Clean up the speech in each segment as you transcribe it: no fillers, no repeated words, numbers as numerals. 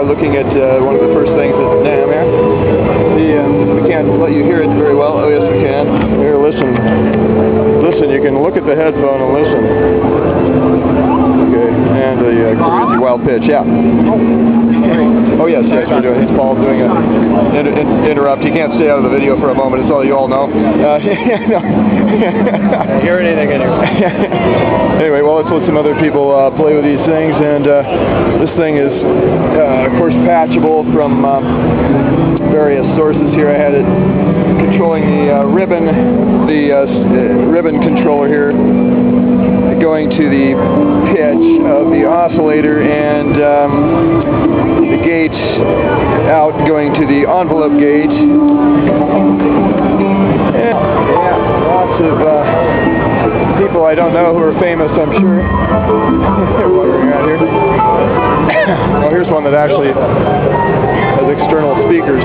are looking at one of the first things at NAMM here. We can't let you hear it very well. Oh yes, we can. Here, listen. Listen, you can look at the headphone and listen. Okay, and the crazy wild pitch, yeah. Oh yes, we're doing. It's Paul doing a interrupt. You can't stay out of the video for a moment. It's all you all know. Hear anything anyway. Anyway, well, let's let some other people play with these things. And this thing is, of course, patchable from various sources. Here I had it controlling the ribbon controller here, going to the pitch of the oscillator, and the gate out going to the envelope gate. Yeah, lots of people I don't know who are famous, I'm sure. Wandering around here. Well, here's one that actually has external speakers.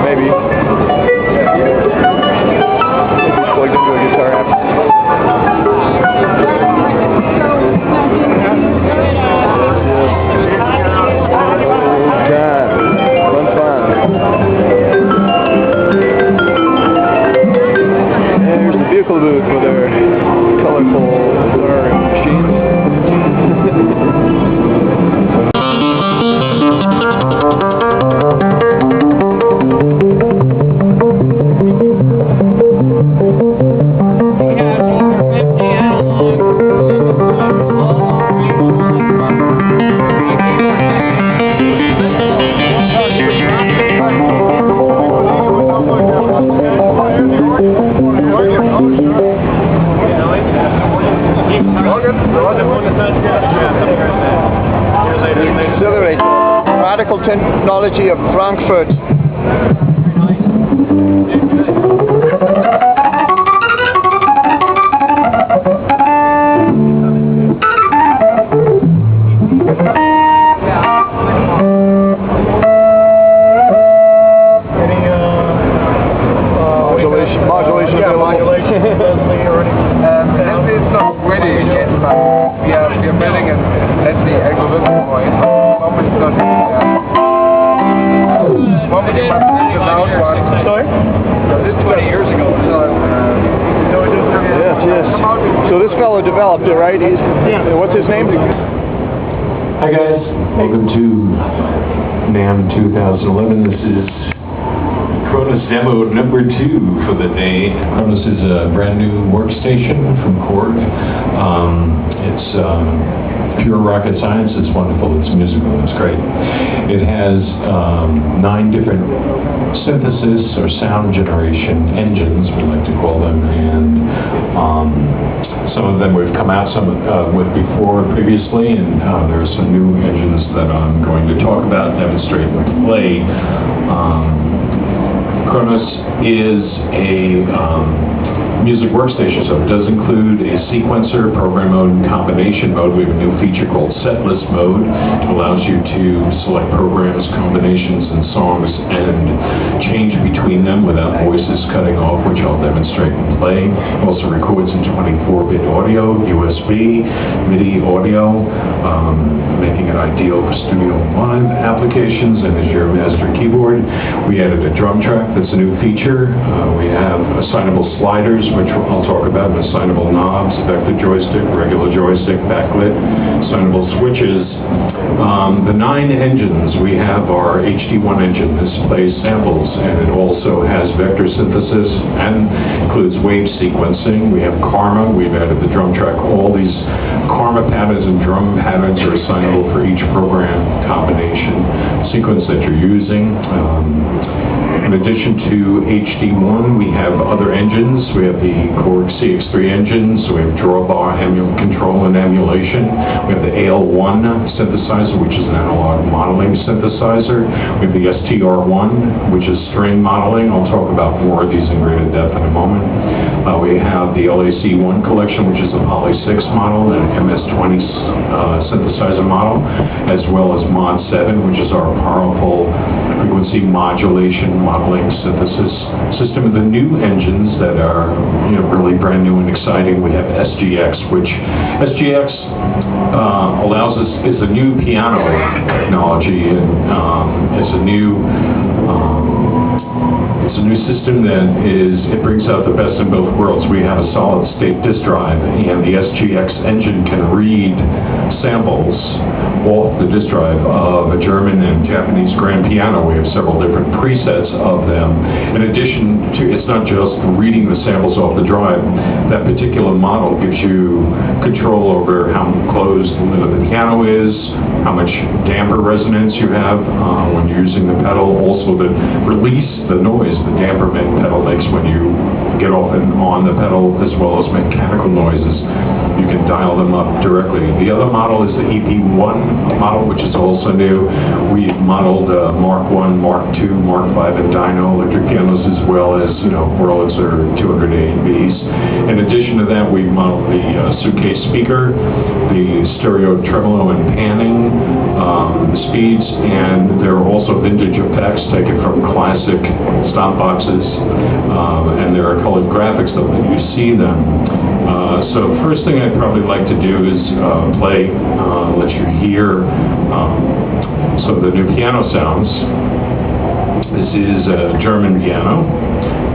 Maybe. Maybe plugged into a guitar amp. Vehicle booth with their colorful guitar machines. Radikal technology of Frankfurt. Modulation. It's not ready yet, but we are building it at the algorithm point. Sorry? This 20 years ago. Yes. So this fellow developed it, right? What's his name? Hi guys, welcome to NAMM 2011. This is Kronos demo number 2 for the day. Kronos is a brand new workstation from Korg. It's pure rocket science. It's wonderful. It's musical. It's great. It has 9 different synthesis or sound generation engines, we like to call them, and some of them we've come out with before previously, and there are some new engines that I'm going to talk about, demonstrate, and play. Kronos is a music workstation, so it does include a sequencer, program mode, and combination mode. We have a new feature called setlist mode. It allows you to select programs, combinations, and songs and change between them without voices cutting off, which I'll demonstrate and play. It also records in 24-bit audio, USB, MIDI audio, making it ideal for studio and live applications, and as your master keyboard. We added a drum track. That's a new feature. We have assignable sliders, which I'll talk about, assignable knobs, vector joystick, regular joystick, backlit, assignable switches. The 9 engines we have are HD1 engine. This plays samples, and it also has vector synthesis and includes wave sequencing. We have Karma. We've added the drum track. All these Karma patterns and drum patterns are assignable for each program combination sequence that you're using. In addition to HD1, we have other engines. We have the Korg CX3 engines. We have drawbar control and emulation. We have the AL1 synthesizer, which is an analog modeling synthesizer. We have the STR1, which is string modeling. I'll talk about more of these in greater depth in a moment. We have the LAC1 collection, which is a Poly 6 model, and an MS-20 synthesizer model, as well as Mod 7, which is our powerful frequency modulation modeling synthesis system. Of the new engines that are really brand new and exciting, we have SGX, which SGX allows is a new piano technology, and it's a new system that it brings out the best in both worlds. We have a solid-state disk drive, and the SGX engine can read samples off the disk drive of a German and Japanese grand piano. We have several different presets of them. In addition to, it's not just reading the samples off the drive. That particular model gives you control over how closed the piano is, how much damper resonance you have when you're using the pedal, also the release, the noise the damperment pedal makes when you get off and on the pedal, as well as mechanical noises. You can dial them up directly. The other model is the ep1 model, which is also new. We've modeled Mark 1, Mark 2, Mark 5, and dyno electric pianos, as well as, Wurlitzer 208Bs. In addition to that, we've modeled the suitcase speaker, the stereo tremolo and panning speeds, and there are also vintage effects taken from classic stop boxes, and there are colored graphics that let you see them. So first thing I'd probably like to do is let you hear some of the new piano sounds. This is a German piano,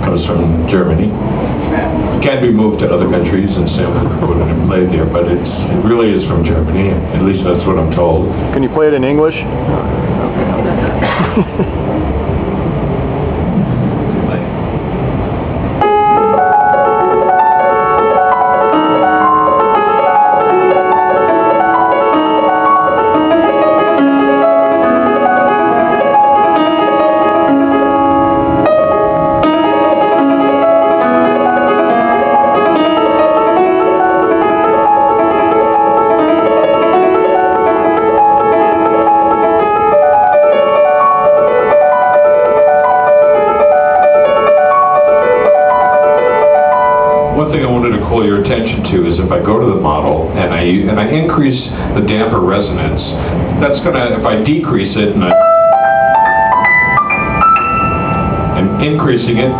comes from Germany. It can be moved to other countries and sampled, recorded, and played there, but it really is from Germany. At least that's what I'm told. Can you play it in English? Your attention to is if I go to the model and I increase the damper resonance, that's gonna, if I decrease it and I'm increasing it,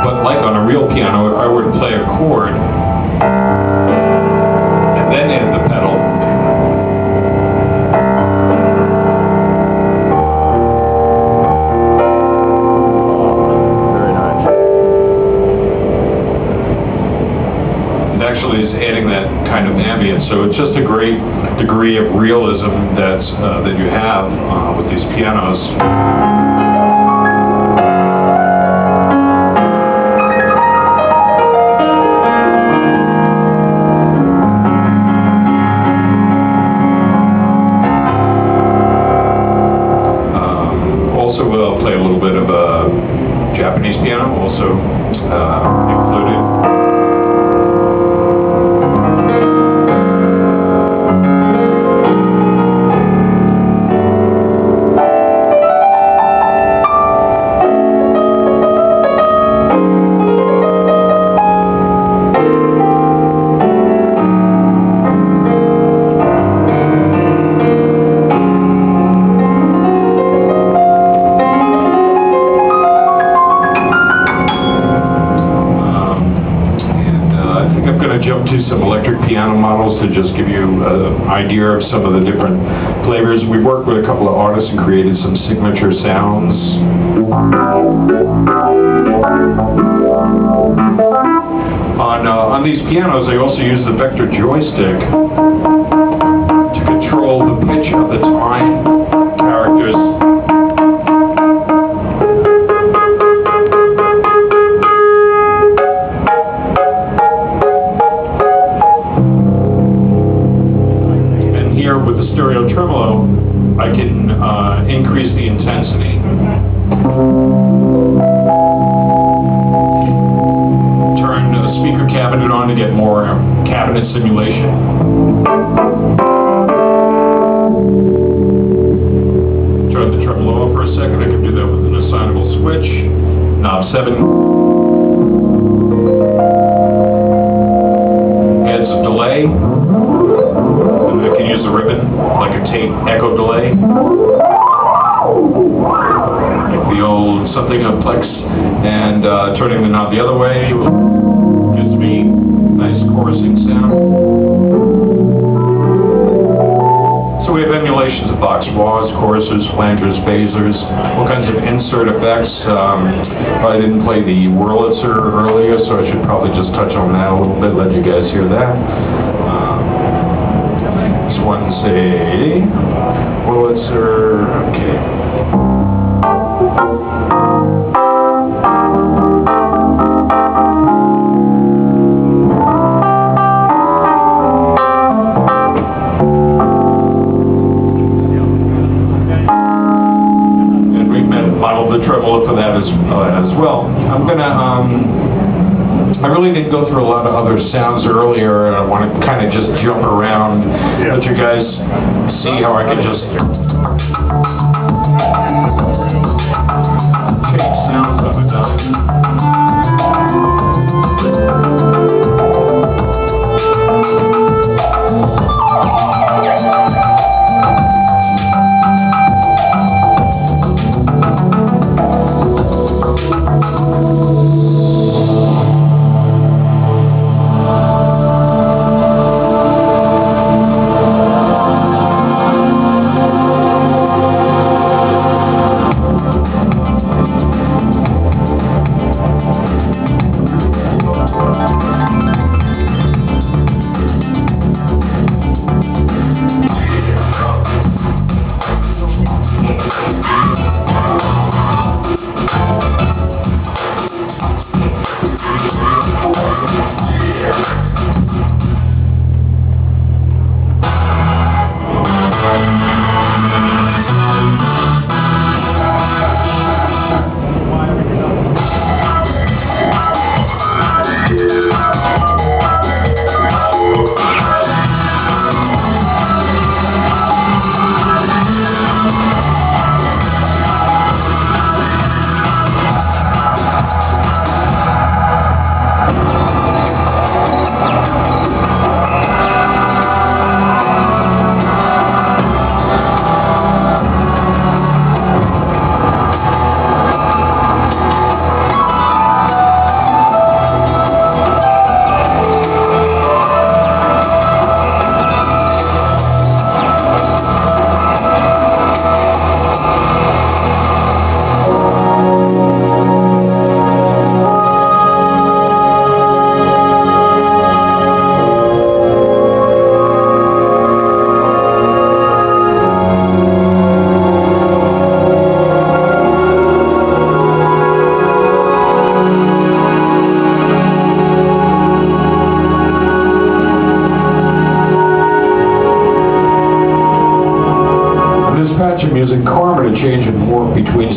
but like on a real piano, I would play a chord and then hit the pedal. Actually is adding that kind of ambience, so it's just a great degree of realism that you have with these pianos. Also, we'll play a little bit of a Japanese piano, also included. Jump to some electric piano models to just give you an idea of some of the different flavors. We've worked with a couple of artists and created some signature sounds. On these pianos, I also use the vector joystick to control the pitch of the time characters. With the stereo tremolo, I can increase the intensity. Turn the speaker cabinet on to get more cabinet simulation. Turn the tremolo off for a second. I can do that with an assignable switch. Knob 7. Adds a delay. I can use the ribbon like a tape echo delay. Like the old something of Plex, and turning the knob the other way gives me nice chorusing choruses, flangers, phasers, all kinds of insert effects. I didn't play the Wurlitzer earlier, so I should probably just touch on that a little bit, let you guys hear that. This one's a Wurlitzer, okay. The treble for that as well. I'm gonna, I really didn't go through a lot of other sounds earlier, and I want to kind of just jump around, let you guys see how I can just change sounds up and down. Music karma to change and morph between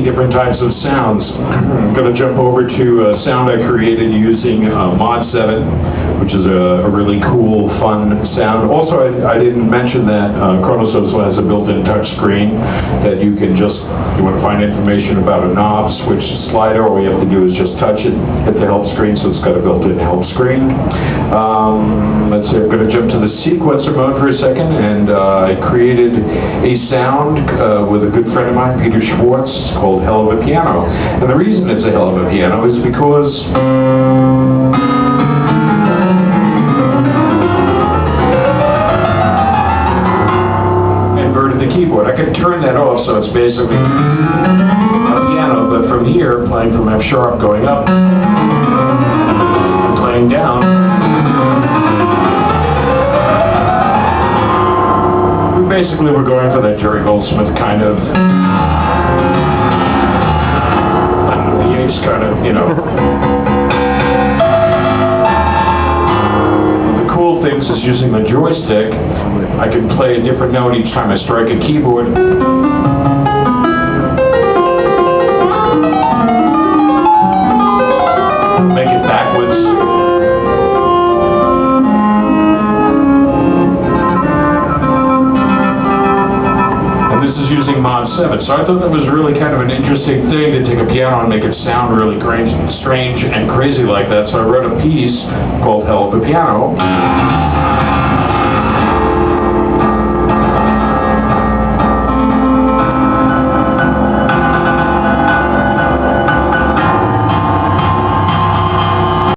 different types of sounds. I'm going to jump over to a sound I created using Mod 7, which is a really cool, fun sound. Also, I didn't mention that Kronos also has a built-in touch screen that you can just, if you want to find information about a knob, switch slider, all you have to do is just touch it, hit the help screen, so it's got a built-in help screen. Let's see, I'm going to jump to the sequencer mode for a second, and I created a sound with a good friend of mine, Peter Schwartz, called Hell of a Piano. And the reason it's a hell of a piano is because inverted the keyboard. I can turn that off, so it's basically a piano, but from here, playing from F sharp going up, and playing down. Basically, we're going for that Jerry Goldsmith kind of, Yates kind of, you know. The cool things is using the joystick, I can play a different note each time I strike a keyboard. Make it backwards. Using Mod 7. So I thought that was really kind of an interesting thing to take a piano and make it sound really strange and crazy like that. So I wrote a piece called Hell of a Piano.